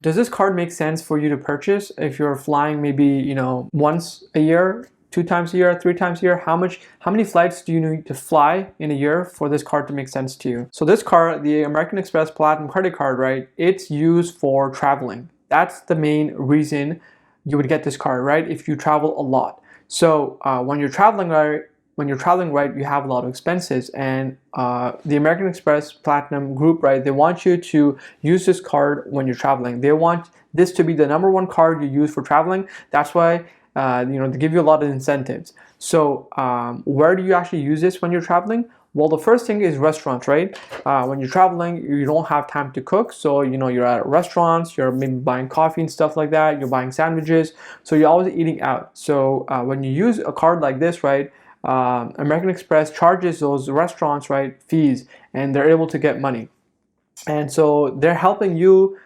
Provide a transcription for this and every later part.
Does this card make sense for you to purchase if you're flying maybe, once a year, 2 times a year, 3 times a year? How many flights do you need to fly in a year for this card to make sense to you? So this card, the American Express Platinum credit card, right? It's used for traveling. That's the main reason you would get this card, right? If you travel a lot. So when you're traveling, right, you have a lot of expenses, and the American Express Platinum group, right, they want you to use this card when you're traveling. They want this to be the #1 card you use for traveling. That's why they give you a lot of incentives. So where do you actually use this when you're traveling? Well, the first thing is restaurants, right? When you're traveling, you don't have time to cook, so you're at restaurants, you're maybe buying coffee and stuff like that, you're buying sandwiches, so you're always eating out. So when you use a card like this, right, American Express charges those restaurants, right, fees, and they're able to get money. And so they're helping you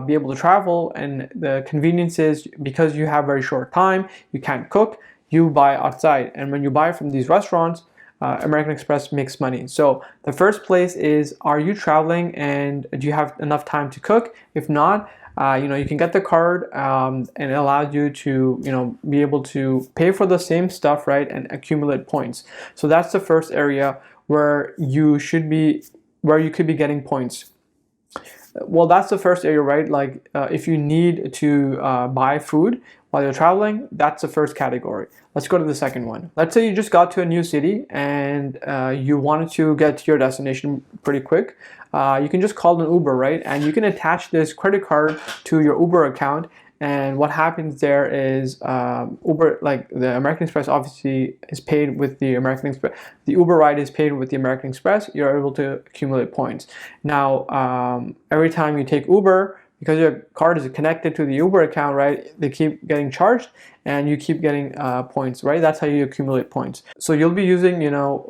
be able to travel, and the convenience is because you have very short time, you can't cook, you buy outside. And when you buy from these restaurants, American Express makes money. So the first place is, are you traveling and do you have enough time to cook? If not, you can get the card, and it allows you to be able to pay for the same stuff, right, and accumulate points. So that's the first area where you could be getting points. Well, that's the first area, right? Like if you need to buy food while you're traveling, that's the first category. Let's go to the second one. Let's say you just got to a new city and you wanted to get to your destination pretty quick. You can just call an Uber, right? And you can attach this credit card to your Uber account. And what happens there is Uber, like the American Express, obviously is paid with the American Express. The Uber ride is paid with the American Express. You're able to accumulate points. Now, every time you take Uber, because your card is connected to the Uber account, right, they keep getting charged and you keep getting points, right? That's how you accumulate points. So you'll be using,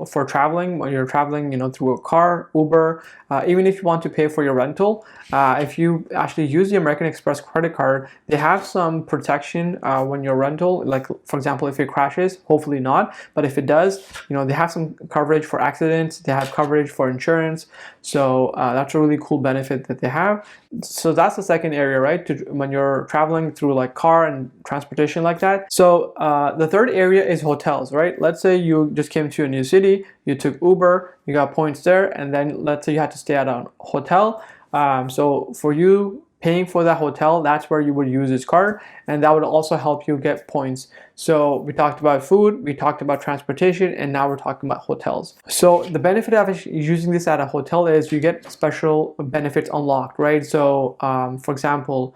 for traveling, when you're traveling, through a car, Uber, even if you want to pay for your rental, if you actually use the American Express credit card, they have some protection when your rental, like for example, if it crashes, hopefully not, but if it does, they have some coverage for accidents, they have coverage for insurance. So that's a really cool benefit that they have. So that's the second area, right? When you're traveling through like car and transportation like that. So the third area is hotels, right? Let's say you just came to a new city, you took Uber, you got points there, and then let's say you had to stay at a hotel. So for you paying for that hotel, that's where you would use this card, and that would also help you get points. So we talked about food, we talked about transportation, and now we're talking about hotels. So the benefit of using this at a hotel is you get special benefits unlocked, right? So for example,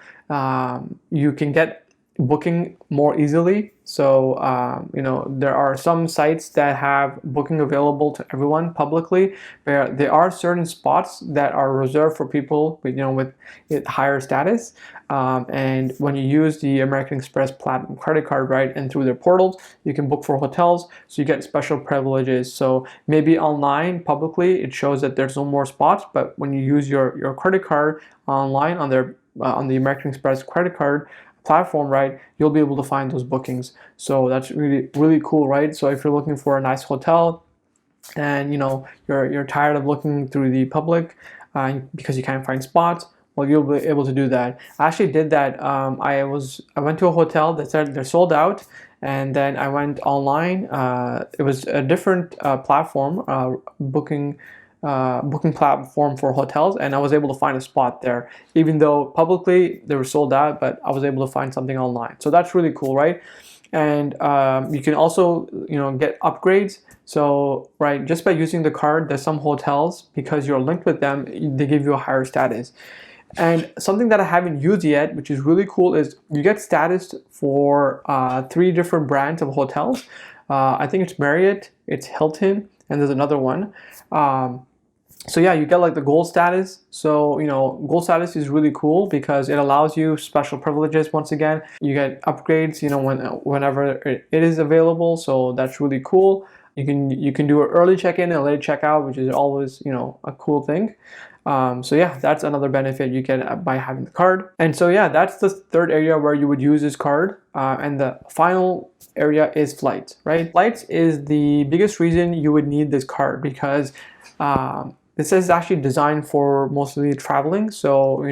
you can get booking more easily. So there are some sites that have booking available to everyone publicly, where there are certain spots that are reserved for people with higher status. And when you use the American Express Platinum credit card, right, and through their portals, you can book for hotels, so you get special privileges. So maybe online publicly it shows that there's no more spots, but when you use your credit card online on the American Express credit card platform, right, you'll be able to find those bookings. So that's really, really cool, right? So if you're looking for a nice hotel and you're tired of looking through the public because you can't find spots, well, you'll be able to do that. I actually did that. I went to a hotel that said they're sold out, and then I went online. It was a different platform, booking platform for hotels, and I was able to find a spot there, even though publicly they were sold out, but I was able to find something online. So that's really cool, right? And you can also get upgrades. So right, just by using the card, there's some hotels, because you're linked with them, they give you a higher status. And something that I haven't used yet, which is really cool, is you get status for 3 different brands of hotels. I think it's Marriott, it's Hilton, and there's another one. So yeah, you get like the gold status. So gold status is really cool because it allows you special privileges. Once again, you get upgrades whenever it is available. So that's really cool. You can do an early check-in and late check-out, which is always a cool thing. So yeah, that's another benefit you get by having the card. And so yeah, that's the third area where you would use this card. And the final area is flights, right? Flights is the biggest reason you would need this card, because this is actually designed for mostly traveling. So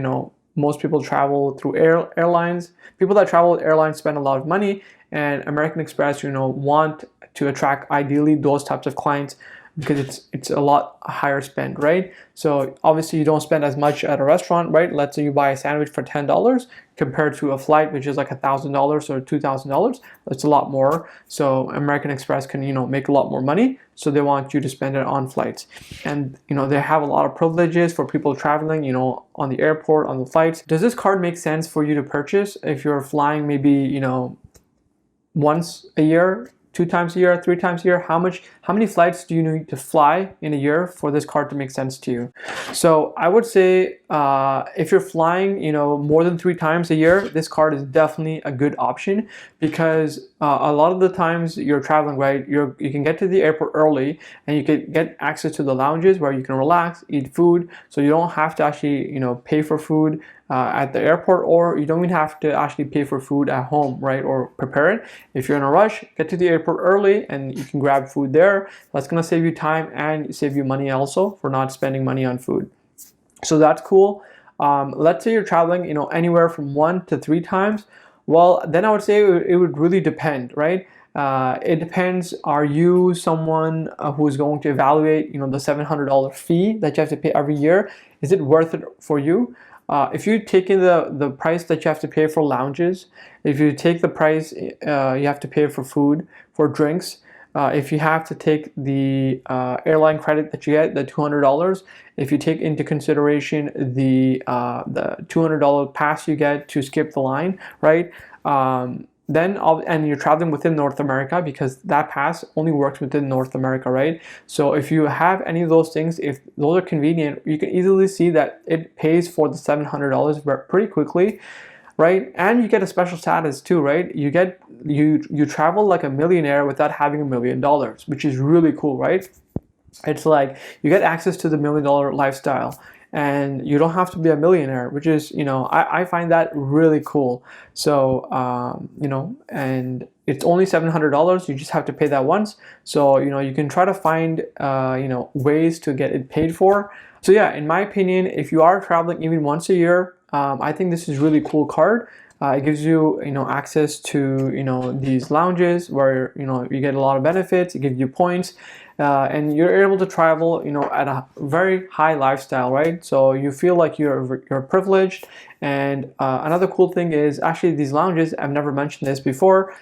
most people travel through airlines. People that travel with airlines spend a lot of money, and American Express, want to attract ideally those types of clients because it's a lot higher spend, right? So obviously you don't spend as much at a restaurant, right? Let's say you buy a sandwich for $10 compared to a flight which is like $1,000 or $2,000. That's a lot more. So American Express can make a lot more money, so they want you to spend it on flights. And they have a lot of privileges for people traveling, on the airport, on the flights. Does this card make sense for you to purchase if you're flying maybe once a year, 2 times a year, 3 times a year? How many flights do you need to fly in a year for this card to make sense to you? So I would say if you're flying, more than 3 times a year, this card is definitely a good option, because a lot of the times you're traveling, right? You can get to the airport early, and you can get access to the lounges where you can relax, eat food, so you don't have to actually pay for food at the airport, or you don't even have to actually pay for food at home, right? Or prepare it. If you're in a rush, get to the airport early and you can grab food there. That's gonna save you time and save you money also for not spending money on food. So that's cool. Let's say you're traveling, anywhere from 1 to 3 times. Well, then I would say it would really depend, right? It depends. Are you someone who is going to evaluate, the $700 fee that you have to pay every year? Is it worth it for you? If you take in the price that you have to pay for lounges, if you take the price you have to pay for food, for drinks, if you have to take the airline credit that you get, the $200, if you take into consideration the $200 pass you get to skip the line, right? And you're traveling within North America, because that pass only works within North America, right? So if you have any of those things, if those are convenient, you can easily see that it pays for the $700 pretty quickly, right? And you get a special status too, right? You travel like a millionaire without having $1 million, which is really cool, right? It's like you get access to the $1 million lifestyle, and you don't have to be a millionaire, which is, I find that really cool. So, and it's only $700. You just have to pay that once. So, you can try to find, ways to get it paid for. So yeah, in my opinion, if you are traveling even once a year, I think this is a really cool card. It gives you, access to, these lounges where, you get a lot of benefits. It gives you points. And you're able to travel, at a very high lifestyle, right? So you feel like you're privileged. And another cool thing is actually these lounges. I've never mentioned this before.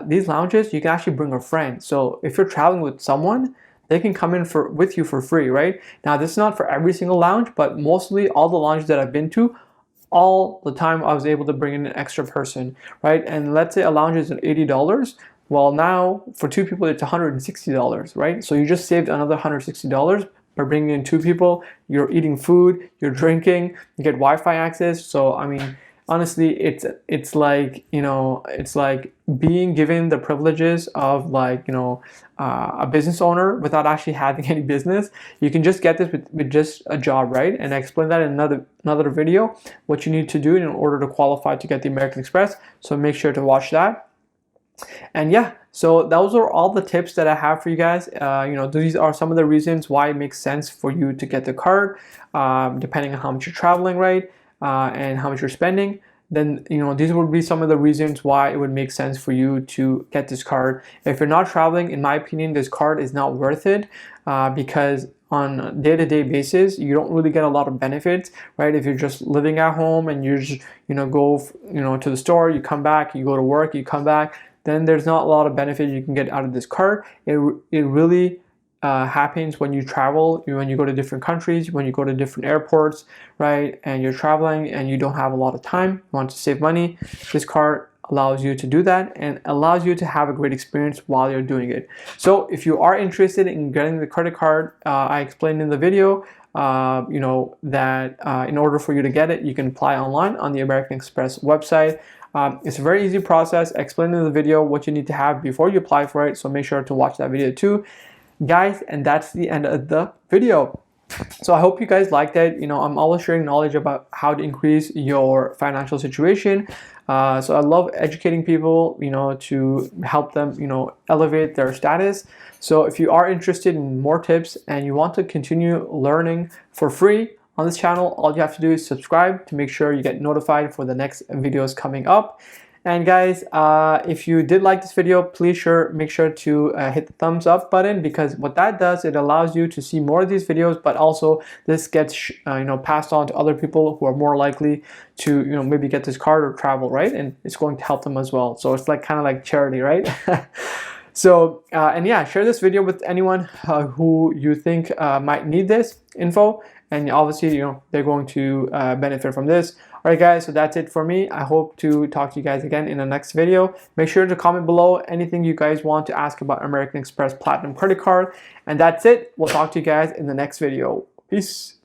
These lounges, you can actually bring a friend. So if you're traveling with someone, they can come in with you for free, right? Now this is not for every single lounge, but mostly all the lounges that I've been to, all the time I was able to bring in an extra person, right? And let's say a lounge is at $80. Well, now for 2 people, it's $160, right? So you just saved another $160 by bringing in 2 people. You're eating food, you're drinking, you get Wi-Fi access. So, I mean, honestly, it's like, it's like being given the privileges of like, a business owner without actually having any business. You can just get this with just a job, right? And I explained that in another video, what you need to do in order to qualify to get the American Express. So make sure to watch that. And yeah, so those are all the tips that I have for you guys. These are some of the reasons why it makes sense for you to get the card, depending on how much you're traveling, right? And how much you're spending. Then, these would be some of the reasons why it would make sense for you to get this card. If you're not traveling, in my opinion, this card is not worth it, because on a day-to-day basis, you don't really get a lot of benefits, right? If you're just living at home and you just, go, to the store, you come back, you go to work, you come back, then there's not a lot of benefit you can get out of this card. It really happens when you travel, when you go to different countries, when you go to different airports, right? And you're traveling and you don't have a lot of time, you want to save money. This card allows you to do that and allows you to have a great experience while you're doing it. So if you are interested in getting the credit card, I explained in the video, that in order for you to get it, you can apply online on the American Express website. It's a very easy process. I explained in the video what you need to have before you apply for it, so make sure to watch that video too. Guys, and that's the end of the video. So I hope you guys liked it. I'm always sharing knowledge about how to increase your financial situation. So I love educating people, to help them, elevate their status. So if you are interested in more tips and you want to continue learning for free on this channel, all you have to do is subscribe to make sure you get notified for the next videos coming up. And guys, if you did like this video, please make sure to hit the thumbs up button, because what that does, it allows you to see more of these videos, but also this gets passed on to other people who are more likely to maybe get this card or travel, right? And it's going to help them as well. So it's like kind of like charity, right? So and yeah, share this video with anyone who you think might need this info, and obviously they're going to benefit from this. All right guys, so that's it for me. I hope to talk to you guys again in the next video. Make sure to comment below anything you guys want to ask about American Express Platinum credit card, and that's it. We'll talk to you guys in the next video. Peace.